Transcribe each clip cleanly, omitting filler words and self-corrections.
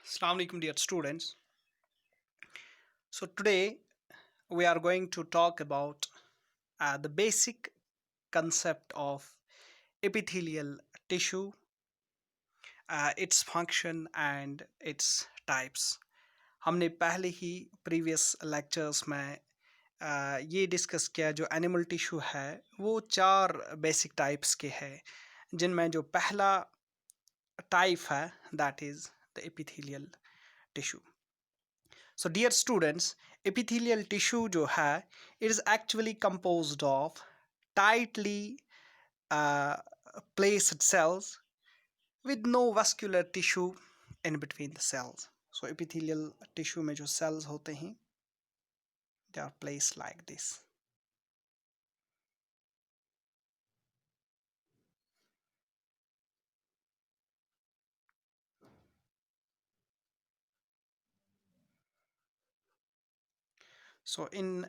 Assalamu alaikum dear students. So today we are going to talk about the basic concept of epithelial tissue, its function and its types. हमने पहले ही previous lectures में ये discuss किया जो animal tissue है वो चार basic types के हैं जिनमें जो पहला टाइप है that is the epithelial tissue. So dear students, epithelial tissue जो है, it is actually composed of tightly placed cells with no vascular tissue in between the cells. So epithelial tissue में जो cells होते हैं, they are placed like this. So in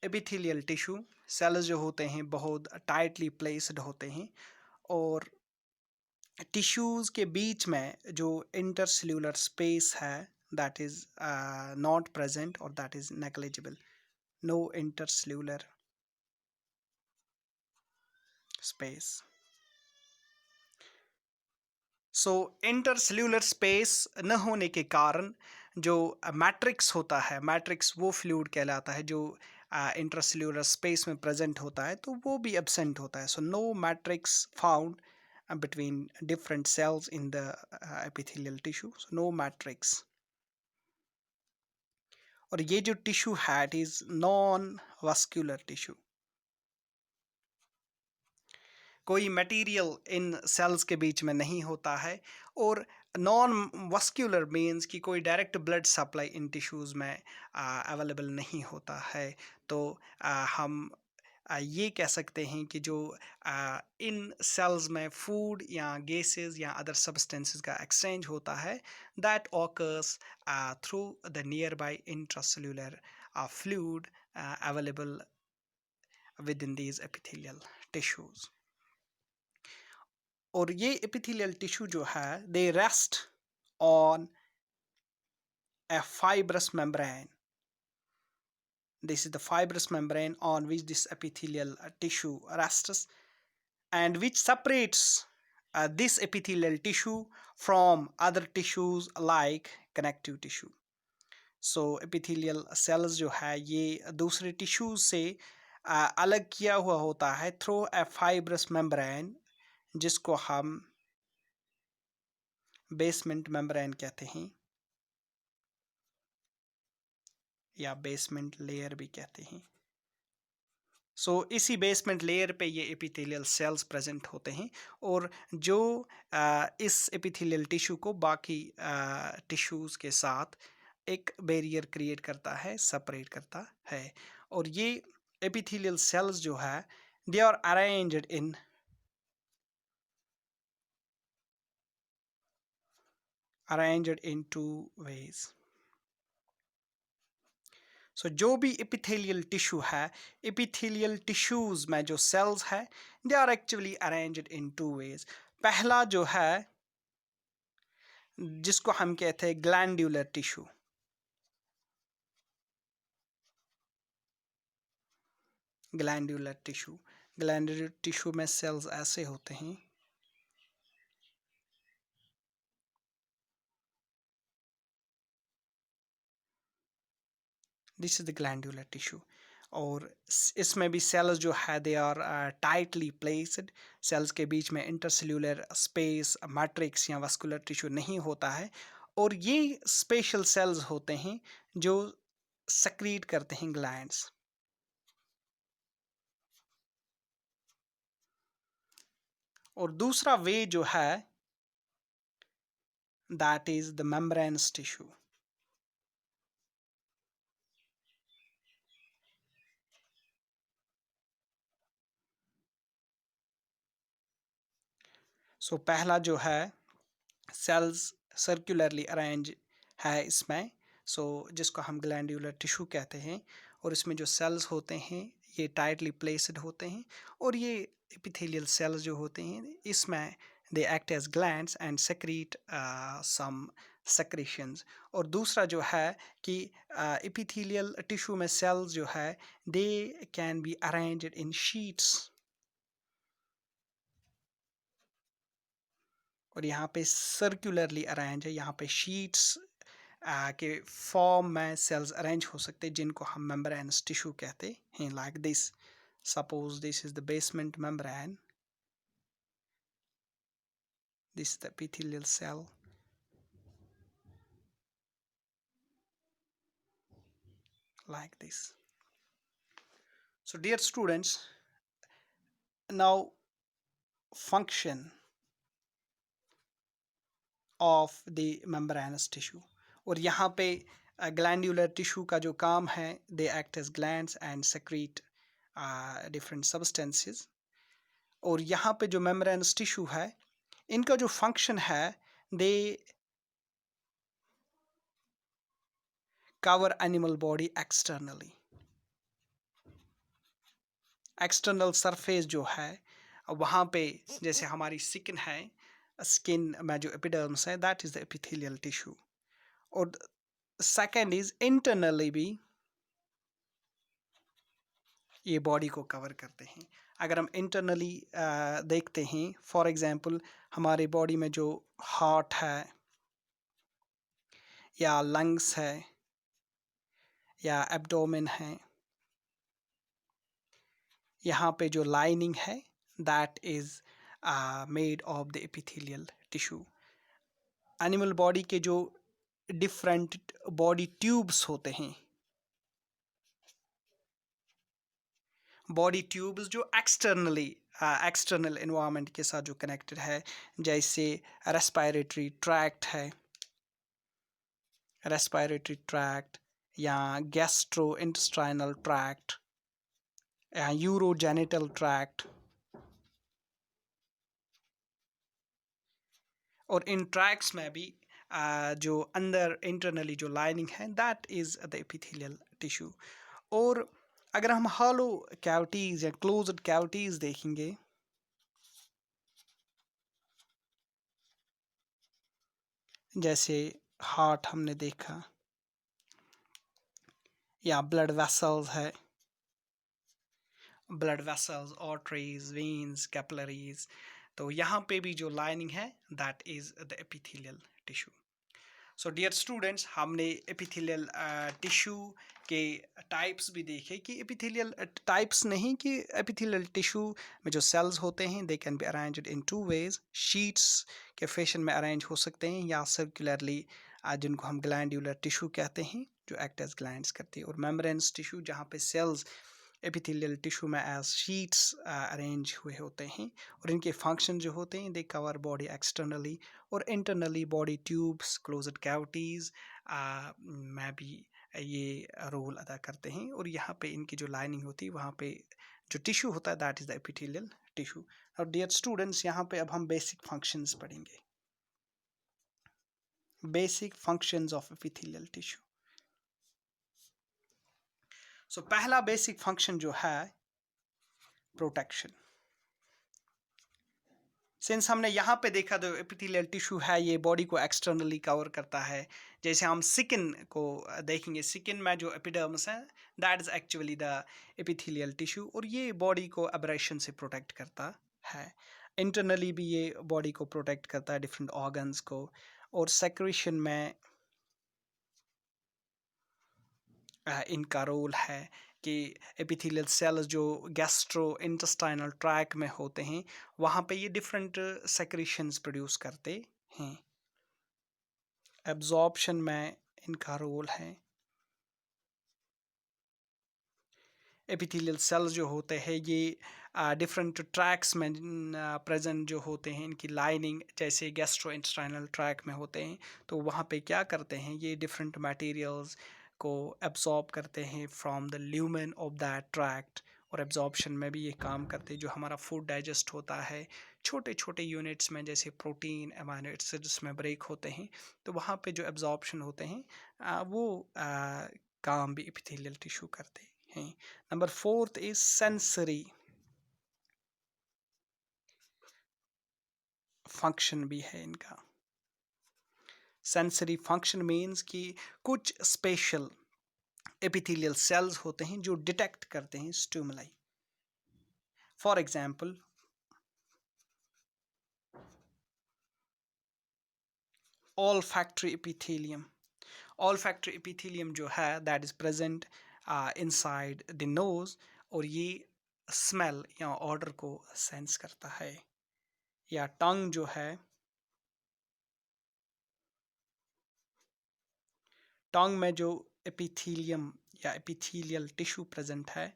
epithelial tissue, cells जो होते हैं बहुत tightly placed होते हैं और टिश्यूज़ के बीच में जो इंटरसेल्यूलर स्पेस है that is not present or that is negligible. No intercellular space. So intercellular space न होने के कारण जो मैट्रिक्स होता है, मैट्रिक्स वो फ्लूइड कहलाता है जो इंटरसेल्यूलर स्पेस में प्रेजेंट होता है तो वो भी एब्सेंट होता है. So no matrix found between different cells in the epithelial tissue. So no matrix. और ये जो टिश्यू है it is non vascular tissue. कोई मटेरियल इन सेल्स के बीच में नहीं होता है और नॉन वास्कुलर मीन्स कि कोई direct blood supply in tissues में अवेलेबल नहीं होता है. तो हम ये कह सकते हैं कि जो इन सेल्स में फूड या गैसेस या अदर सब्सटेंसेस का एक्सचेंज होता है that occurs through the nearby intracellular fluid available within these epithelial tissues. और ये एपिथेलियल टिश्यू जो है they rest on a fibrous membrane. This is the fibrous membrane on which this epithelial tissue rests and which separates this epithelial tissue from other tissues like connective tissue. So epithelial cells जो है ये दूसरे tissues से अलग किया हुआ होता है through a fibrous membrane जिसको हम basement membrane कहते हैं या बेसमेंट लेयर भी कहते हैं. सो इसी बेसमेंट लेयर पे ये एपिथेलियल सेल्स प्रेजेंट होते हैं और जो इस एपिथेलियल टिश्यू को बाकी टिश्यूज़ के साथ एक बैरियर क्रिएट करता है, सेपरेट करता है. और ये एपिथेलियल सेल्स जो है they are arranged in two ways. So जो भी एपिथेलियल टिश्यू है एपिथेलियल टिश्यूज़ में जो सेल्स है they are actually arranged in two ways. पहला जो है जिसको हम कहते हैं ग्लैंड्यूलर टिश्यू. ग्लैंड्यूलर टिश्यू में सेल्स ऐसे होते हैं. This is the glandular tissue. और इसमें भी सेल्स जो है they are tightly placed. Cells के बीच में इंटरसेल्यूलर स्पेस मैट्रिक्स या वास्कुलर टिश्यू नहीं होता है और ये स्पेशल सेल्स होते हैं जो सेक्रीट करते हैं ग्लैंड्स. और दूसरा वे जो है that is the membranous tissue. So पहला जो है सेल्स सर्कुलरली अरेंज है इसमें. सो जिसको हम ग्लैंड्यूलर टिश्यू कहते हैं और इसमें जो सेल्स होते हैं ये टाइटली प्लेस्ड होते हैं और ये एपिथेलियल सेल्स जो होते हैं इसमें they act as glands and secrete some secretions। और दूसरा जो है कि epithelial tissue में cells जो है they can be arranged in sheets, और यहाँ पे सर्कुलरली अरेंज है, यहाँ पे शीट्स के फॉर्म में सेल्स अरेंज हो सकते हैं जिनको हम मेम्ब्रेनस टिश्यू कहते हैं, like this. Suppose this is the basement membrane, this is the epithelial cell, like this. So dear students, now function of the membranous tissue, और यहाँ पे glandular tissue का जो काम है, they act as glands and secrete different substances। और यहाँ पे जो membranous tissue है, इनका जो function है, they cover animal body externally। External surface जो है वहाँ पे, जैसे हमारी स्किन है, स्किन में जो एपिडर्म्स है, that is the epithelial tissue. और सेकेंड इज इंटरनली भी ये बॉडी को कवर करते हैं। अगर हम इंटरनली देखते हैं, फॉर एग्जांपल हमारे बॉडी में जो हार्ट है या लंग्स है या एब्डोमेन है, यहाँ पे जो लाइनिंग है that is made of the epithelial tissue. Animal body के जो डिफरेंट बॉडी ट्यूब्स होते हैं, बॉडी ट्यूब्स जो एक्सटर्नल एनवायरनमेंट के साथ जो कनेक्टेड है, जैसे रेस्पिरेटरी ट्रैक्ट है, रेस्पिरेटरी ट्रैक्ट या गैस्ट्रो इंटेस्टाइनल ट्रैक्ट या यूरोजेनिटल ट्रैक्ट। और इन ट्रैक्ट्स में भी जो अंदर इंटरनली जो लाइनिंग है that is the epithelial tissue. और अगर हम हॉलो कैविटीज या क्लोज्ड कैविटीज देखेंगे, जैसे हार्ट हमने देखा या ब्लड वेसल्स है, blood vessels, arteries, veins, capillaries, तो यहाँ पे भी जो लाइनिंग है that is the epithelial tissue. So dear students, हमने एपिथेलियल टिश्यू के टाइप्स भी देखे कि एपिथेलियल टाइप्स नहीं, कि एपिथेलियल टिश्यू में जो सेल्स होते हैं they can be arranged in two ways, sheets के फैशन में अरेंज हो सकते हैं या सर्कुलरली, जिनको हम ग्लैंडुलर टिश्यू कहते हैं जो एक्ट एज ग्लैंड्स करती है। और मेम्ब्रेनस टिश्यू जहाँ पे सेल्स एपिथेलियल टिश्यू में एज शीट्स अरेंज हुए होते हैं, और इनके फंक्शन जो होते हैं दे कवर बॉडी एक्सटर्नली और internally body tubes, closed cavities में भी ये रोल अदा करते हैं। और यहाँ पे इनकी जो लाइनिंग होती है, वहाँ पे जो टिश्यू होता है that is the epithelial tissue. और डियर स्टूडेंट्स, यहाँ पे अब हम बेसिक फंक्शंस पढ़ेंगे, basic functions of epithelial tissue. So पहला बेसिक फंक्शन जो है प्रोटेक्शन। सिंस हमने यहाँ पे देखा तो एपिथेलियल टिश्यू है, ये बॉडी को एक्सटर्नली कवर करता है। जैसे हम स्किन को देखेंगे, स्किन में जो एपिडर्मिस है that is actually the epithelial tissue, और ये बॉडी को एब्रेशन से प्रोटेक्ट करता है। इंटरनली भी ये बॉडी को प्रोटेक्ट करता है, डिफरेंट ऑर्गन्स को। और सेक्रेशन में इनका रोल है कि एपिथेलियल सेल्स जो गैस्ट्रो इंटेस्टाइनल ट्रैक में होते हैं वहाँ पे ये डिफरेंट सेक्रेशंस प्रोड्यूस करते हैं। एब्जॉर्प्शन में इनका रोल है। एपिथेलियल सेल्स जो होते हैं ये डिफरेंट ट्रैक्स में प्रेजेंट जो होते हैं, इनकी लाइनिंग जैसे गैस्ट्रो इंटेस्टाइनल ट्रैक में होते हैं, तो वहाँ पे क्या करते हैं, ये डिफरेंट मटेरियल्स को एब्जॉर्ब करते हैं from the lumen of that tract. और एब्जॉर्प्शन में भी ये काम करते हैं, जो हमारा फूड डाइजेस्ट होता है छोटे छोटे यूनिट्स में, जैसे प्रोटीन, अमीनो एसिड्स में ब्रेक होते हैं, तो वहाँ पे जो एब्जॉर्प्शन होते हैं वो काम भी एपिथेलियल टिश्यू करते हैं। Number 4th is sensory function भी है इनका। सेंसरी फंक्शन मीन्स कि कुछ स्पेशल एपिथेलियल सेल्स होते हैं जो डिटेक्ट करते हैं stimuli. For example, olfactory epithelium. Olfactory epithelium जो है that is present inside the nose, और ये स्मेल या ऑडर को सेंस करता है। या टंग जो है, टंग में जो एपिथेलियम या एपिथेलियल टिश्यू प्रेजेंट है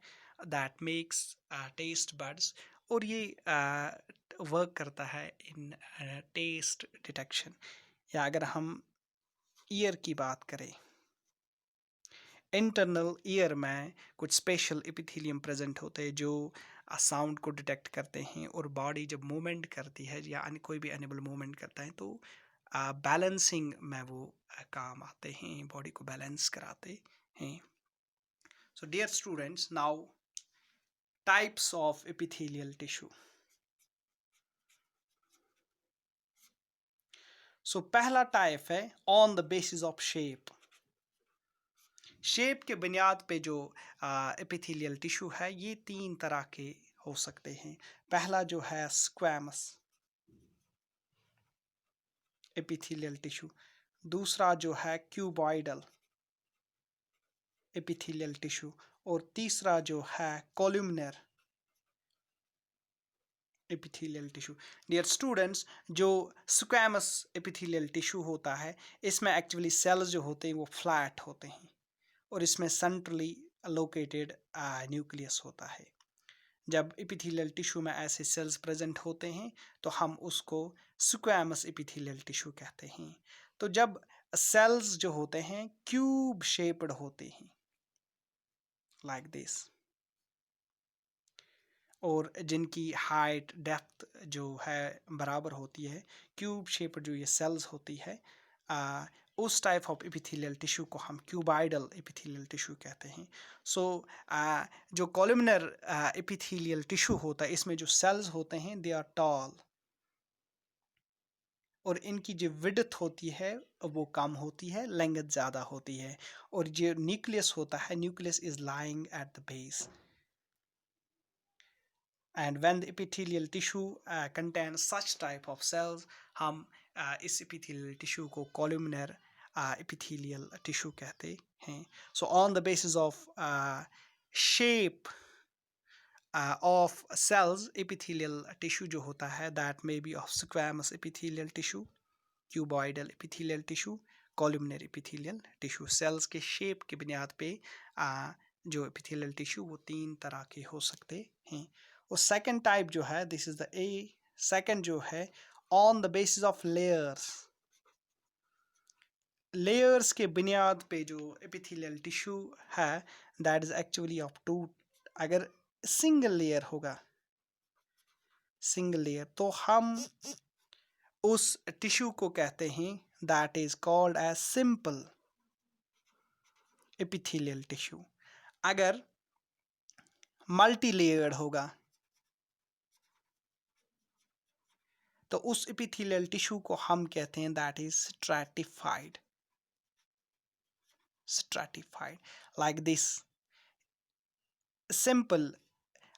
दैट मेक्स टेस्ट बड्स, और ये वर्क करता है इन टेस्ट डिटेक्शन। या अगर हम ईयर की बात करें, इंटरनल ईयर में कुछ स्पेशल एपिथेलियम प्रेजेंट होते हैं जो साउंड को डिटेक्ट करते हैं, और बॉडी जब मूवमेंट करती है या कोई भी एनिमल मूवमेंट करता है तो बैलेंसिंग में वो काम आते हैं, बॉडी को बैलेंस कराते हैं। So dear students, now types of epithelial tissue. So पहला टाइप है on the basis of shape. Shape के बुनियाद पे जो एपिथेलियल टिश्यू है ये तीन तरह के हो सकते हैं। पहला जो है स्क्वैमस एपिथेलियल टिश्यू, दूसरा जो है क्यूबॉइडल एपिथेलियल टिश्यू, और तीसरा जो है columnar epithelial tissue. Dear students, जो स्क्वैमस एपिथेलियल टिश्यू होता है इसमें एक्चुअली सेल्स जो होते हैं वो फ्लैट होते हैं, और इसमें सेंट्रली लोकेटेड न्यूक्लियस होता है। जब एपिथेलियल टिश्यू में ऐसे सेल्स प्रेजेंट होते हैं तो हम उसको स्क्वैमस एपिथेलियल टिश्यू कहते हैं। तो जब सेल्स जो होते हैं क्यूब शेप्ड होते हैं लाइक दिस, और जिनकी हाइट डेप्थ जो है बराबर होती है, क्यूब शेप्ड जो ये सेल्स होती है, उस टाइप ऑफ एपिथेलियल टिश्यू को हम क्यूबाइडल एपिथेलियल टिश्यू कहते हैं। सो जो कॉलमनर एपिथेलियल टिश्यू होता है इसमें जो सेल्स होते हैं दे आर टॉल, और इनकी जो विड्थ होती है वो कम होती है, लेंथ ज़्यादा होती है, और जो न्यूक्लियस होता है, nucleus is lying at the base. And when the epithelial tissue contains such type of cells, हम इस epithelial tissue को columnar epithelial tissue कहते हैं। So on the basis of shape of cells, epithelial tissue जो होता है that may be of squamous epithelial tissue, cuboidal epithelial tissue, columnar epithelial tissue। cells के shape के बुनियाद पे जो epithelial tissue वो तीन तरह के हो सकते हैं। और सेकंड टाइप जो है, this is the a second जो है on the basis of layers. Layers के बुनियाद पे जो एपिथेलियल टिश्यू है that is actually of two. अगर सिंगल लेयर होगा, सिंगल लेयर, तो हम उस टिश्यू को कहते हैं that is called as simple epithelial tissue. अगर मल्टी लेयर्ड होगा तो उस एपिथेलियल टिश्यू को हम कहते हैं that is stratified. Stratified like this. Simple,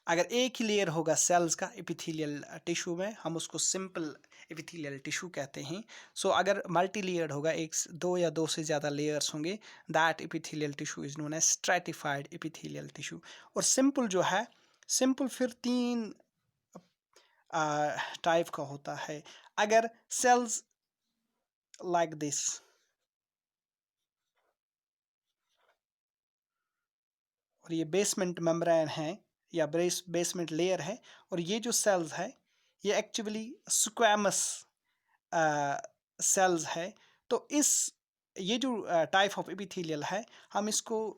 अगर एक ही लेयर होगा सेल्स का एपिथेलियल टिश्यू में हम उसको सिंपल एपिथेलियल टिश्यू कहते हैं। सो अगर मल्टी लेयर्ड होगा, एक दो या दो से ज़्यादा लेयर्स होंगे, that epithelial tissue is known as stratified epithelial tissue. और सिंपल जो है, सिंपल फिर तीन टाइप का होता है। अगर सेल्स लाइक दिस, और ये बेसमेंट मेम्ब्रेन है या बेसमेंट लेयर है, और ये जो सेल्स है ये एक्चुअली स्क्वैमस सेल्स है, तो इस ये जो टाइप ऑफ एपिथेलियल है हम इसको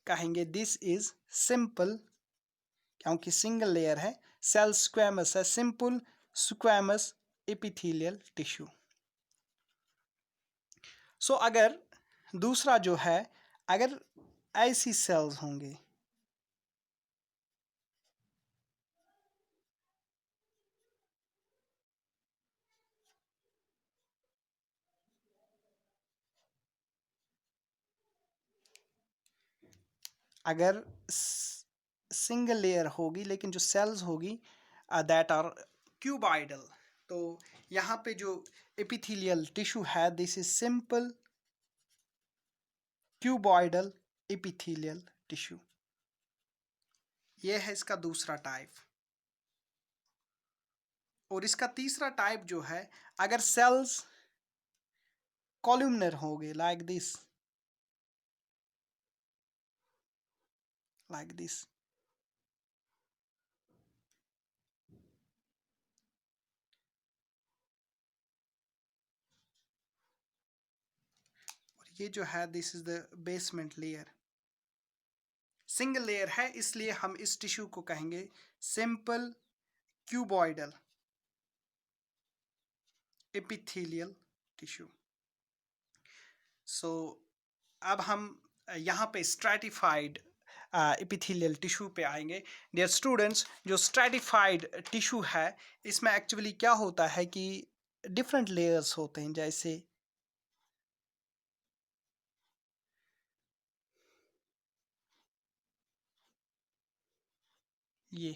कहेंगे दिस इज सिंपल, क्योंकि सिंगल लेयर है, सेल स्क्वैमस है, सिंपल स्क्वैमस एपिथेलियल टिश्यू। सो अगर दूसरा जो है, अगर ऐसी सेल्स होंगे अगर सिंगल लेयर होगी लेकिन जो सेल्स होगी दैट आर क्यूबॉइडल, तो यहाँ पे जो एपिथेलियल टिश्यू है this is simple cuboidal epithelial tissue. ये है इसका दूसरा टाइप। और इसका तीसरा टाइप जो है, अगर सेल्स कॉलमनर होंगे लाइक दिस, लाइक दिस, और ये जो है this is the basement layer. Single layer है इसलिए हम इस टिश्यू को कहेंगे सिंपल क्यूबॉइडल एपिथेलियल टिश्यू। सो अब हम यहाँ पे स्ट्रैटिफाइड एपिथेलियल टिश्यू पे आएंगे। डियर स्टूडेंट्स, जो स्ट्रैटिफाइड टिश्यू है इसमें एक्चुअली क्या होता है कि डिफरेंट लेयर्स होते हैं, जैसे ये,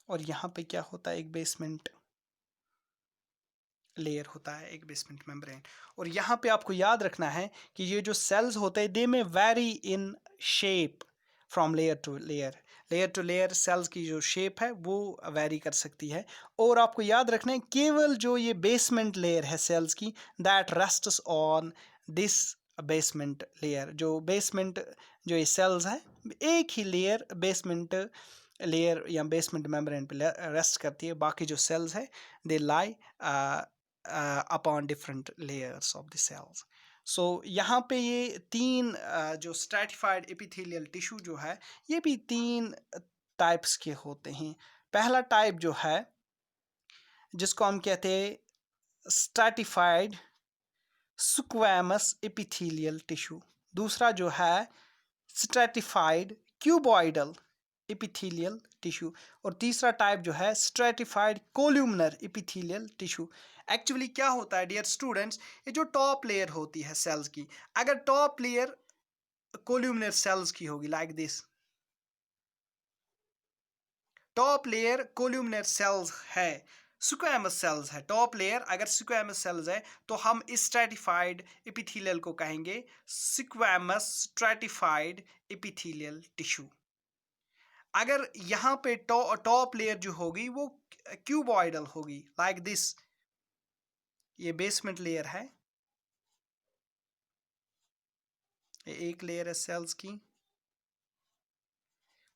और यहाँ पे क्या होता है, एक बेसमेंट लेयर होता है, एक बेसमेंट मेम्ब्रेन। और यहाँ पे आपको याद रखना है कि ये जो सेल्स होते हैं they may vary in shape from layer to layer. Layer to layer cells की जो शेप है वो वेरी कर सकती है। और आपको याद रखना है केवल जो ये बेसमेंट लेयर है सेल्स की, that rests on this basement layer. जो बेसमेंट जो ये सेल्स है एक ही लेयर बेसमेंट लेयर या बेसमेंट मेम्ब्रेन पे रेस्ट करती है, बाकी जो सेल्स है दे लाई upon different layers of the cells. So यहाँ पे ये तीन जो stratified epithelial tissue जो है ये भी तीन टाइप्स के होते हैं। पहला टाइप जो है जिसको हम कहते हैं stratified squamous epithelial tissue, दूसरा जो है stratified cuboidal epithelial tissue, और तीसरा टाइप जो है stratified columnar epithelial tissue। Actually क्या होता है डियर स्टूडेंट्स, ये जो टॉप लेयर होती है सेल्स की, अगर टॉप लेयर कोल्यूमिनर सेल्स की होगी like this, top layer columnar cells है, स्क्वैमस सेल्स है, टॉप लेयर अगर स्क्वैमस सेल्स है तो हम इस स्ट्रैटिफाइड एपिथेलियल को कहेंगे स्क्वैमस स्ट्रैटिफाइड एपिथेलियल टिश्यू। अगर यहाँ पे टॉप लेयर जो होगी वो क्यूबॉइडल होगी लाइक दिस, ये बेसमेंट लेयर है, ये एक लेयर है सेल्स की,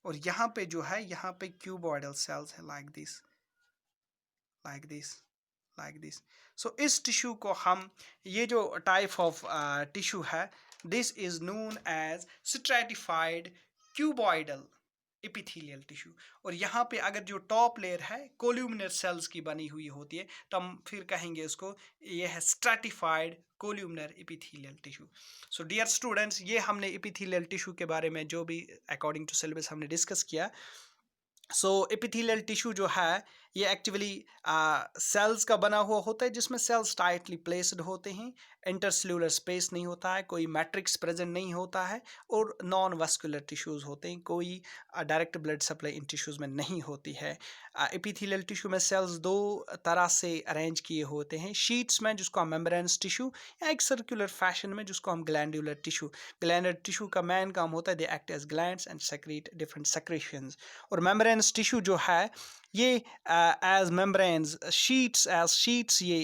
और यहाँ पे जो है यहाँ पे क्यूबॉइडल सेल्स है like this, like this, like this. So इस टिश्यू को हम, ये जो टाइप ऑफ टिश्यू है this is known as stratified cuboidal epithelial tissue. और यहाँ पे अगर जो टॉप लेयर है कोल्यूमिनर सेल्स की बनी हुई होती है तो हम फिर कहेंगे उसको ये है stratified columnar epithelial tissue. So dear students, ये हमने एपिथेलियल टिश्यू के बारे में जो भी अकॉर्डिंग टू सिलेबस हमने डिस्कस किया। सो एपिथेलियल टिश्यू जो है ये एक्चुअली सेल्स का बना हुआ होता है जिसमें सेल्स टाइटली प्लेस्ड होते हैं, इंटरसेल्यूलर स्पेस नहीं होता है, कोई मैट्रिक्स प्रेजेंट नहीं होता है, और नॉन वस्कुलर टिश्यूज़ होते हैं, कोई direct blood supply in tissues में नहीं होती है। एपिथेलियल टिश्यू में सेल्स दो तरह से अरेंज किए होते हैं, शीट्स में जिसको हम मेम्ब्रेनस टिश्यू, या एक सर्कुलर फैशन में जिसको हम ग्लैंडुलर टिश्यू। ग्लैंडुलर टिश्यू का मेन काम होता है they act as glands and secrete different secretions. और मेम्ब्रेनस टिश्यू जो है ये एज मेम्ब्रेन्स शीट्स ये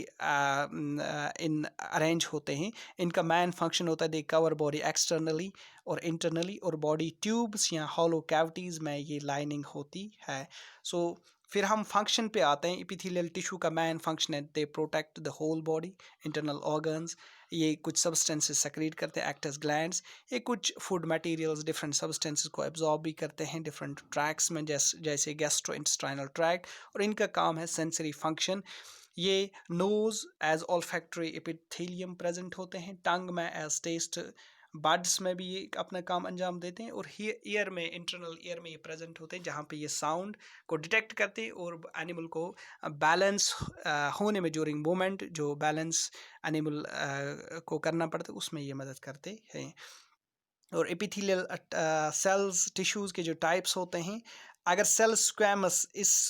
इन अरेंज होते हैं। इनका मेन फंक्शन होता है दे कवर बॉडी एक्सटर्नली और इंटरनली, और बॉडी ट्यूब्स या हॉलो कैविटीज़ में ये लाइनिंग होती है। सो फिर हम फंक्शन पे आते हैं। एपिथेलियल टिश्यू का मेन फंक्शन है they protect the whole body, internal organs, ये कुछ सब्सटेंसेस सेक्रेट करते हैं एक्ट एज ग्लैंड्स, ये कुछ फूड मटेरियल्स डिफरेंट सब्सटेंसेस को एब्जॉर्ब भी करते हैं डिफरेंट ट्रैक्स में, जैसे गैस्ट्रो इंटेस्टाइनल ट्रैक्ट, और इनका काम है सेंसरी फंक्शन। ये nose as olfactory epithelium present होते हैं, टंग में एज टेस्ट बड्स में भी ये अपना काम अंजाम देते हैं, और ईयर में, इंटरनल ईयर में ये प्रेजेंट होते हैं, जहाँ पे ये साउंड को डिटेक्ट करते हैं और एनिमल को बैलेंस होने में, ड्यूरिंग मूवमेंट जो बैलेंस एनिमल को करना पड़ता है उसमें ये मदद करते हैं। और एपिथेलियल सेल्स टिश्यूज़ के जो टाइप्स होते हैं, अगर सेल स्क्वैमस इस